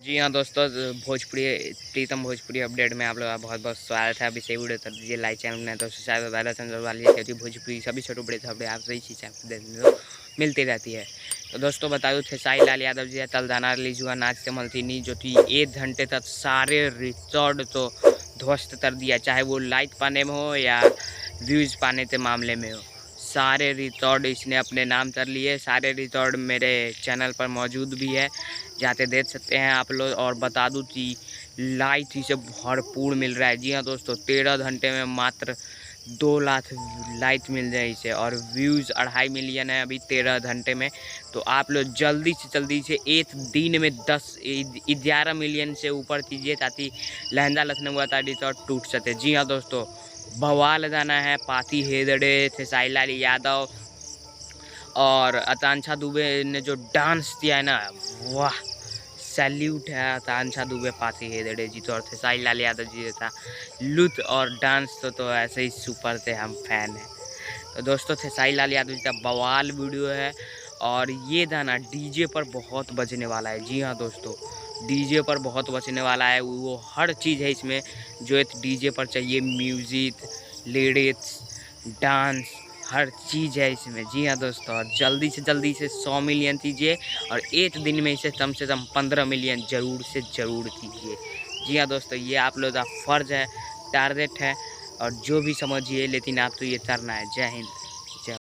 जी हाँ दोस्तों, भोजपुरी प्रीतम भोजपुरी अपडेट में आप लोग का बहुत बहुत स्वागत है। अभी से वीडियो कर दीजिए, लाइक चैनल में दोस्तों शायद वाला चैनल वाली क्योंकि भोजपुरी सभी छोटे बड़े खबरें आप सही चीज़ आपको देखने को मिलती रहती है। तो दोस्तों बता दूँ, खेसारी लाल यादव जी तलदाना रिलीज हुआ नाच से मलथिनी, जो कि 1 घंटे तक सारे रिकॉर्ड तो ध्वस्त कर दिया, चाहे वो लाइक पाने में हो या व्यूज़ पाने के मामले में हो। सारे रिकॉर्ड इसने अपने नाम कर लिए। सारे रिकॉर्ड मेरे चैनल पर मौजूद भी है, जाते देख सकते हैं आप लोग। और बता दूं कि लाइक इसे भरपूर मिल रहा है। जी हाँ दोस्तों, 13 घंटे में मात्र 2 लाख लाइक मिल जाए इसे, और व्यूज़ 2.5 मिलियन है अभी 13 घंटे में। तो आप लोग जल्दी से एक दिन में 11 मिलियन से ऊपर कीजिए, ताकि लहंगा लखनऊ का रिकॉर्ड टूट सके। जी हाँ दोस्तों, बवाल गाना है। पाती हेदड़े, खेसारी लाल यादव और आकांक्षा दुबे ने जो डांस किया है ना, वाह, सैल्यूट है आकांक्षा दुबे, पाती हेदड़े जी तो और खेसारी लाल यादव जी था। लुत्फ और डांस तो ऐसे ही सुपर थे, हम फैन हैं। तो दोस्तों खेसारी लाल यादव जी का बवाल वीडियो है, और ये गाना डीजे पर बहुत बजने वाला है। जी हाँ दोस्तों, डीजे पर बहुत बजने वाला है। वो हर चीज़ है इसमें जो एक डीजे पर चाहिए, म्यूज़िक, लिरिक्स, डांस, हर चीज़ है इसमें। जी हाँ दोस्तों, और जल्दी से 100 मिलियन कीजिए, और एक दिन में इसे कम से कम 15 मिलियन ज़रूर से ज़रूर कीजिए। जी हाँ दोस्तों, ये आप लोग का फ़र्ज़ है, टारगेट है, और जो भी समझिए, लेकिन आप तो ये करना है। जय हिंद।